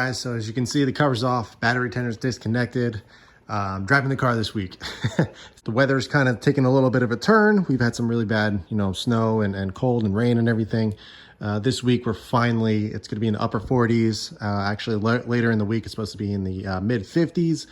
guys, so as you can see, the cover's off, battery tender's disconnected. Driving the car this week. The weather's kind of taking a little bit of a turn. We've had some really bad, snow and cold and rain and everything. This week it's going to be in the upper 40s. Actually, later in the week, it's supposed to be in the mid 50s.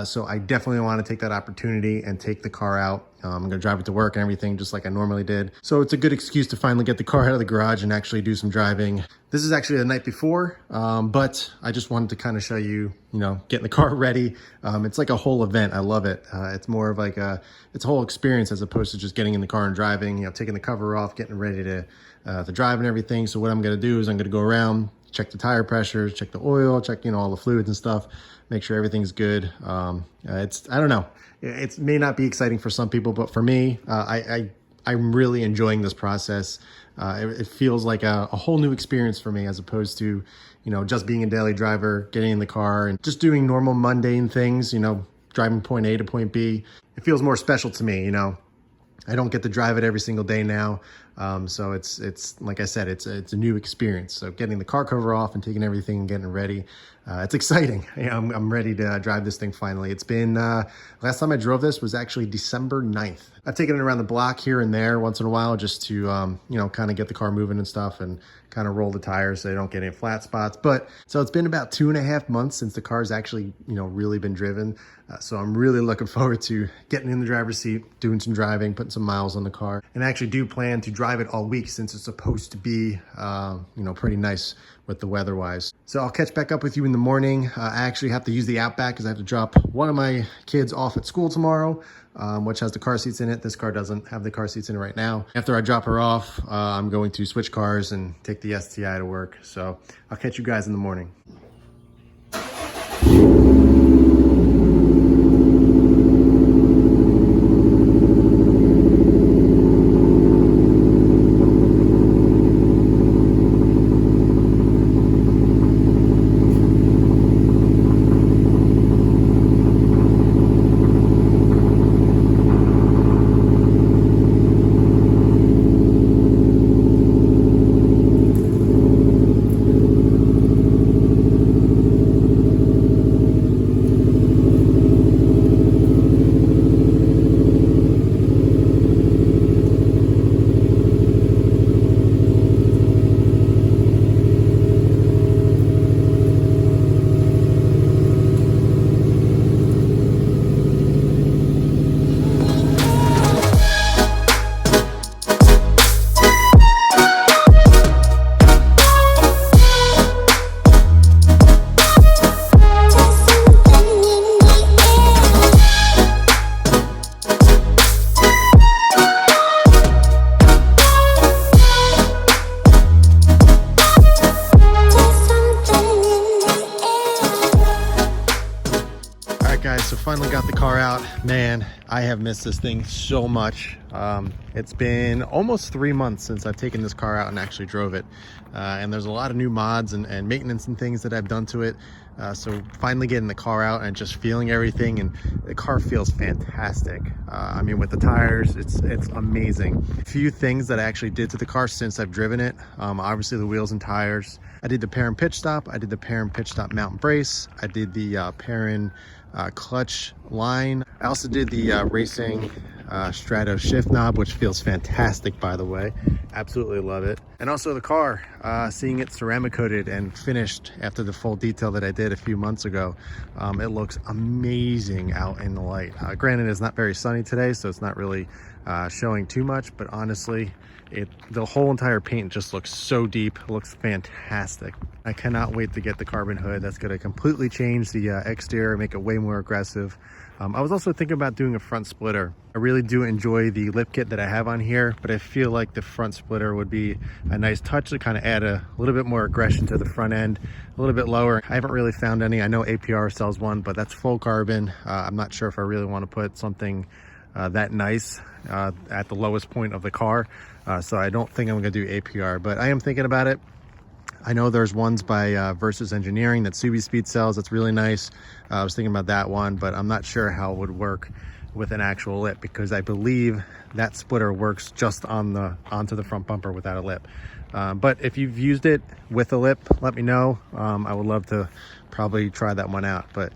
So I definitely want to take that opportunity and take the car out. I'm going to drive it to work and everything just like I normally did. So it's a good excuse to finally get the car out of the garage and actually do some driving. This is actually the night before, but I just wanted to kind of show you, getting the car ready. It's like a whole event. I love it. It's more of like it's a whole experience as opposed to just getting in the car and driving, taking the cover off, getting ready to drive and everything. So what I'm going to do is I'm going to go around, check the tire pressures, check the oil, check, all the fluids and stuff, make sure everything's good. I don't know. It may not be exciting for some people, but for me, I'm really enjoying this process. It feels like a whole new experience for me as opposed to, just being a daily driver, getting in the car and just doing normal mundane things, driving point A to point B. It feels more special to me, I don't get to drive it every single day now. So it's like I said, it's a new experience. So getting the car cover off and taking everything and getting it ready, it's exciting. I'm ready to drive this thing finally. It's been, last time I drove this was actually December 9th. I've taken it around the block here and there once in a while just to, kind of get the car moving and stuff and kind of roll the tires so they don't get any flat spots. But so it's been about 2.5 months since the car's actually, really been driven. So I'm really looking forward to getting in the driver's seat, doing some driving, putting some miles on the car, and I actually do plan to drive it all week since it's supposed to be, pretty nice with the weather wise. So I'll catch back up with you in the morning. I actually have to use the Outback because I have to drop one of my kids off at school tomorrow, which has the car seats in it. This car doesn't have the car seats in it right now. After I drop her off, I'm going to switch cars and take the STI to work. So I'll catch you guys in the morning. Guys, so finally got the car out. Man, I have missed this thing so much. It's been almost 3 months since I've taken this car out and actually drove it, and there's a lot of new mods and maintenance and things that I've done to it. So finally getting the car out and just feeling everything, and the car feels fantastic. I mean, with the tires, it's amazing. A few things that I actually did to the car since I've driven it. Obviously the wheels and tires. I did the pair and pitch stop. I did the pair and pitch stop mount and brace. I did the pair and clutch line. I also did the racing Strato shift knob, which feels fantastic, by the way. Absolutely love it. And also the car, seeing it ceramic coated and finished after the full detail that I did a few months ago, it looks amazing out in the light. Granted, it's not very sunny today, so it's not really showing too much, but honestly, the whole entire paint just looks so deep. It looks fantastic. I cannot wait to get the carbon hood. That's going to completely change the exterior, make it way more aggressive. I was also thinking about doing a front splitter. I really do enjoy the lip kit that I have on here, but I feel like the front splitter would be a nice touch to kind of add a little bit more aggression to the front end, a little bit lower. I haven't really found any. I know APR sells one, but that's full carbon. I'm not sure if I really want to put something that nice at the lowest point of the car. So I don't think I'm going to do APR, but I am thinking about it. I know there's ones by Versus Engineering that Subi Speed sells. That's really nice. I was thinking about that one, but I'm not sure how it would work with an actual lip, because I believe that splitter works just on onto the front bumper without a lip. But if you've used it with a lip, let me know. I would love to probably try that one out. But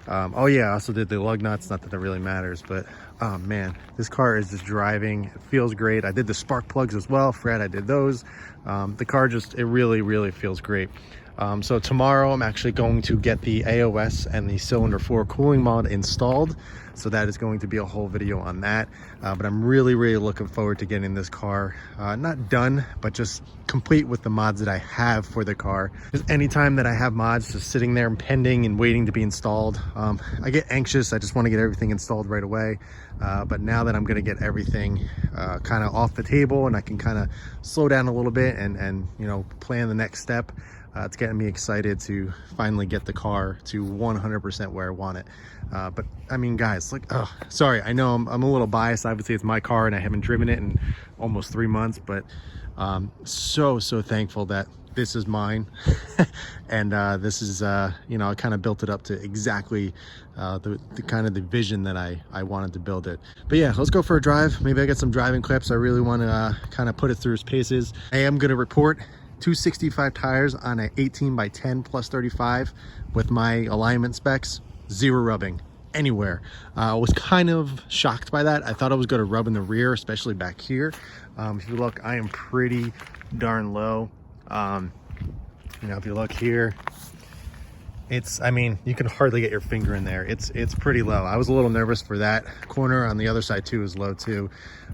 oh yeah, I also did the lug nuts. Not that that really matters, but oh man, this car is just driving. It feels great. I did the spark plugs as well. Fred, I did those. The car just, it really feels great. So tomorrow I'm actually going to get the AOS and the cylinder 4 cooling mod installed. So that is going to be a whole video on that. But I'm really looking forward to getting this car not done, but just complete with the mods that I have for the car. Because anytime that I have mods just sitting there and pending and waiting to be installed, I get anxious. I just want to get everything installed right away. But now that I'm going to get everything kind of off the table and I can kind of slow down a little bit and you know, plan the next step, it's getting me excited to finally get the car to 100% where I want it. But I mean, guys, like, oh, sorry, I know I'm a little biased. Obviously it's my car and I haven't driven it in almost 3 months, but so thankful that this is mine. And this is you know, I kind of built it up to exactly the kind of the vision that I wanted to build it. But yeah, let's go for a drive. Maybe I get some driving clips. I really want to kind of put it through its paces. I am going to report 265 tires on an 18x10 plus 35 with my alignment specs, 0 rubbing anywhere. I was kind of shocked by that. I thought I was going to rub in the rear, especially back here. If you look, I am pretty darn low. You know, if you look here, it's, I mean, you can hardly get your finger in there. It's pretty low. I was a little nervous for that corner. On the other side too is low too,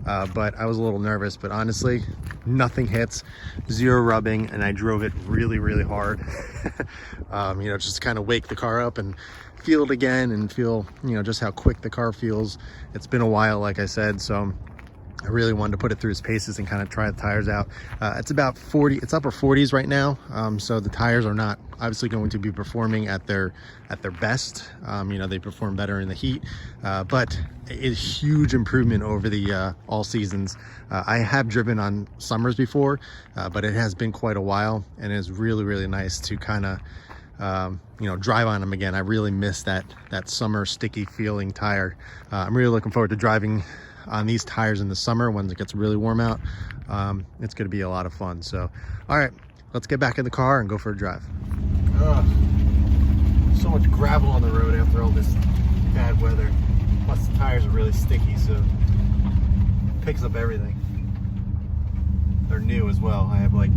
but I was a little nervous. But honestly, nothing hits, 0 rubbing, and I drove it really hard. You know, just kind of wake the car up and feel it again and feel, you know, just how quick the car feels. It's been a while, like I said, so I really wanted to put it through its paces and kind of try the tires out. It's about 40, it's upper 40s right now. So the tires are not obviously going to be performing at their best. You know, they perform better in the heat, but it's huge improvement over the all seasons. I have driven on summers before, but it has been quite a while, and it's really nice to kind of you know, drive on them again. I really miss that summer sticky feeling tire. I'm really looking forward to driving on these tires in the summer when it gets really warm out. It's going to be a lot of fun. So all right, let's get back in the car and go for a drive. So much gravel on the road after all this bad weather, plus the tires are really sticky, so it picks up everything. They're new as well. I have like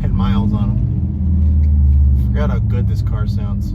10 miles on them. Forgot how good this car sounds.